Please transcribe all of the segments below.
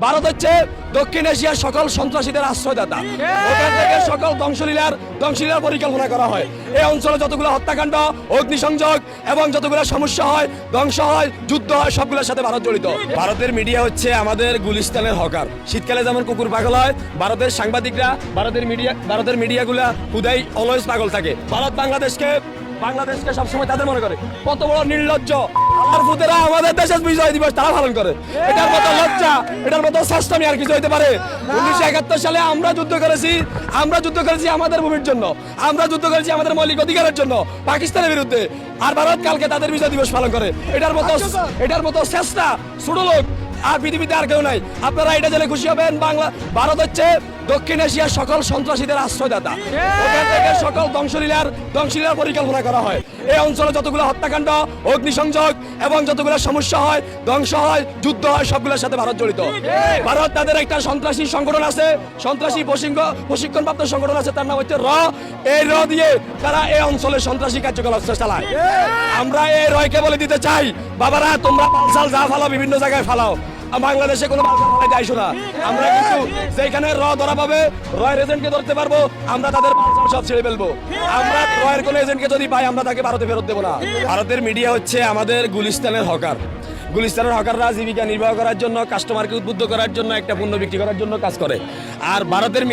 ভারত হচ্ছে দক্ষিণ এশিয়ার সকল সন্ত্রাসীদের আশ্রয়দাতা। ওখান থেকে সকল ধ্বংসলীলার পরিকল্পনা করা হয়। এই অঞ্চলে যতগুলো হত্যাকাণ্ড, অগ্নিসংযোগ এবং যতগুলো সমস্যা হয়, ধ্বংস হয়, যুদ্ধ হয়, সবগুলোর সাথে ভারত জড়িত। ভারতের মিডিয়া হচ্ছে আমাদের গুলিস্তানের হকার। শীতকালে যেমন কুকুর পাগল হয়, ভারতের সাংবাদিকরা, ভারতের মিডিয়াগুলা খুদাই অলওয়েজ পাগল থাকে। ভারত বাংলাদেশকে সবসময় তাদের মনে করে কত বড় নির্লজ্জ। আর ভূতেরা আমাদের দেশের বিজয় দিবস তারা পালন করে। এটার মতো লজ্জা, এটার মতো শ্রেষ্ঠমি আর কিছু হইতে পারে? 1971 সালে আমরা যুদ্ধ করেছি আমাদের ভূমির জন্য, আমরা যুদ্ধ করেছি আমাদের মৌলিক অধিকারের জন্য পাকিস্তানের বিরুদ্ধে। আর ভারত কালকে তাদের বিজয় দিবস পালন করে। এটার মতো চেষ্টা ছোট লোক আর পৃথিবীতে আর কেউ নাই। আপনারা এটা জেনে খুশি হবেন, ভারত হচ্ছে দক্ষিণ এশিয়ার সকল সন্ত্রাসীদের আশ্রয়দাতা। ওখান থেকে সকল ধ্বংসলীলার পরিকল্পনা করা হয়। এই অঞ্চলে যতগুলো হত্যাকাণ্ড, অগ্নিসংযোগ এবং যতগুলো সমস্যা হয়, ধ্বংস হয়, যুদ্ধ হয়, সবগুলোর সাথে ভারত জড়িত। ভারত তাদের একটা সন্ত্রাসী সংগঠন আছে, সন্ত্রাসী প্রশিক্ষণপ্রাপ্ত সংগঠন আছে, তার নাম হচ্ছে র। এই র দিয়ে তারা এই অঞ্চলে সন্ত্রাসী কার্যকলাপ চালায়। আমরা এই রয়কে বলে দিতে চাই, বাবারা তোমরা পালসাল যা ফালাও বিভিন্ন জায়গায় ফালাও, বাংলাদেশে কোনো যাইছো না। আমরা কিন্তু যেখানে র ধরা পাবে, রয়ের এজেন্টকে ধরতে পারবো, আমরা তাদের সব ছেড়ে ফেলবো। আমরা রয়ের কোনো এজেন্টকে যদি পাই, আমরা তাকে ভারতে ফেরত দেবো না। ভারতের মিডিয়া হচ্ছে আমাদের গুলিস্তানের হকার। গুলিস্তানের হকাররা জীবিকা নির্বাহ করার জন্য, কাস্টমারকে উদ্বুদ্ধ করার জন্য, একটা পণ্য বিক্রি করার জন্য কাজ করে। আর ভারতের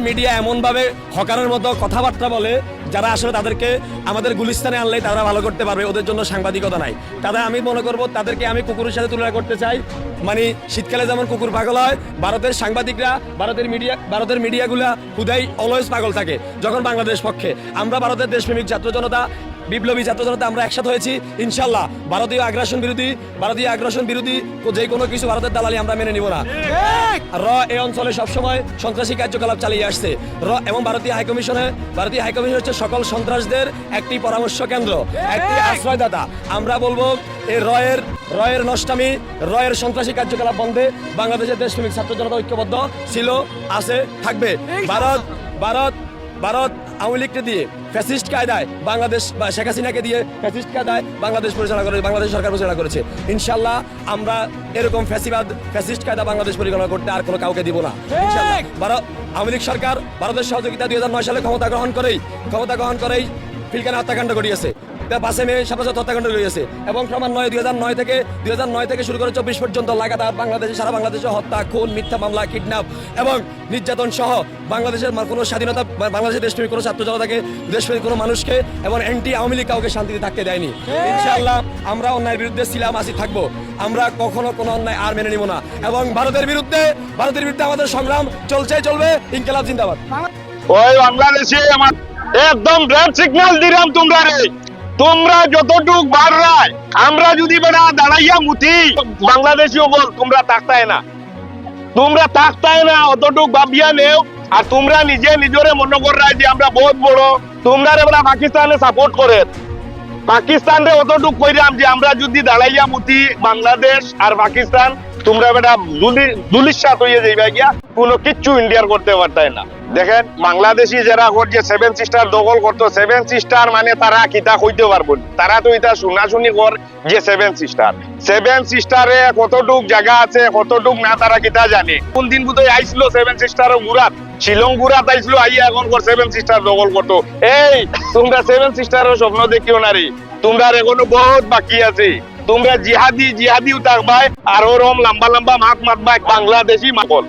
মিডিয়া এমনভাবে হকারের মতো কথাবার্তা বলে, যারা আসলে তাদেরকে আমাদের গুলিস্তানে আনলেই তারা ভালো করতে পারবে, ওদের জন্য সাংবাদিকতা নাই। আমি মনে করবো তাদেরকে আমি কুকুরের সাথে তুলনা করতে চাই। মানে শীতকালে যেমন কুকুর পাগল হয়, ভারতের সাংবাদিকরা, ভারতের মিডিয়াগুলা খুদাই অলওয়েজ পাগল থাকে যখন বাংলাদেশ পক্ষে। আমরা ভারতের দেশপ্রেমিক ছাত্র জনতা, বিপ্লবী ছাত্র জনতা আমরা একসাথে হয়েছি। ইনশাল্লাহ ভারতীয় আগ্রাসন বিরোধী যে কোনো কিছু ভারতের দালালি আমরা মেনে নিব না। র এই অঞ্চলে সবসময় সন্ত্রাসী কার্যকলাপ চালিয়ে আসছে। এবং ভারতীয় হাইকমিশন হচ্ছে সকল সন্ত্রাসদের একটি পরামর্শ কেন্দ্র, একটি আশ্রয়দাতা। আমরা বলবো এই রয়ের নষ্টামি, রয়ের সন্ত্রাসী কার্যকলাপ বন্ধে বাংলাদেশের দেশপ্রেমিক ছাত্র জনতা ঐক্যবদ্ধ ছিল, আছে, থাকবে। ভারত আওয়ামী লীগকে দিয়ে ফ্যাসিস্ট কায়দায় বাংলাদেশ, বা শেখ হাসিনাকে দিয়ে ফ্যাসিস্ট কায়দায় বাংলাদেশ সরকার পরিচালনা করেছে। ইনশাল্লাহ আমরা এরকম ফ্যাসিস্ট কায়দা বাংলাদেশ পরিচালনা করতে আর কোনো কাউকে দিব না। আওয়ামী লীগ সরকার ভারতের সহযোগিতা 2009 সালে ক্ষমতা গ্রহণ করেই পিলখানা হত্যাকাণ্ড ঘটিয়েছে। 5 মে হত্যাকাণ্ড রয়েছে এবং ক্রমান্বয়ে 2009 থেকে শুরু করে 24 পর্যন্ত লাগাতার সারা বাংলাদেশে হত্যা, খুন, মিথ্যা মামলা, কিডন্যাপ এবং নির্যাতন সহ বাংলাদেশের কোনো স্বাধীনতা, বাংলাদেশের দেশপ্রেমিক কোনো ছাত্র জনতাকে, দেশপ্রেমিক কোনো মানুষকে এবং অ্যান্টি আওয়ামী লীগ কাউকে শান্তিতে থাকতে দেয়নি। ইনশাআল্লাহ আমরা অন্যায়ের বিরুদ্ধে ছিলাম, আছি, থাকবো। আমরা কখনো কোনো অন্যায় আর মেনে নিব না। এবং ভারতের বিরুদ্ধে আমাদের সংগ্রাম চলবে। ইনকিলাব জিন্দাবাদ। ওই বাংলাদেশে আমার একদম রেড সিগন্যাল দিলাম তোমরা যতটুক বাড়রায়, আমরা যদি বেড়া দাঁড়াইয়া মুতি বাংলাদেশিও বল তোমরা তাকতায় না অতটুক ভাবিয়া নেও। আর তোমরা নিজরে মনে করাই যে আমরা বহুত বড়, তোমরা এবার পাকিস্তানে সাপোর্ট করে পাকিস্তানরে অতটুক কইরাম যে আমরা যদি দাঁড়াইয়া মুতি বাংলাদেশ আর পাকিস্তান, তোমরা বেটা দুলিশাত হয়ে যাইবা গিয়া, কোনো কিচ্ছু ইন্ডিয়ার করতে পারতাই না। দেখেন বাংলাদেশি যারা যে 7 সিস্টার দখল করতো, 7 সিস্টার মানে তারা কিতা কইতে পারবো, তারা তো এটা শুনাশুনি কর যে 7 সিস্টারে কতটুক জায়গা আছে, কতটুক না তারা কিতা জানে। কোন দিন বোধহয় আইছিল 7 সিস্টার গুরাত, শিলং গুরাত আইছিল, আইয়া এখন 7 সিস্টার দখল করতো। এই তোমরা 7 সিস্টারের স্বপ্ন দেখিও না রে, তোমরা এখনো বহুত বাকি আছে। তোমরা জিহাদিও থাকবাই, আর ওরম লম্বা মাত মাতবাই বাংলাদেশি মাকল।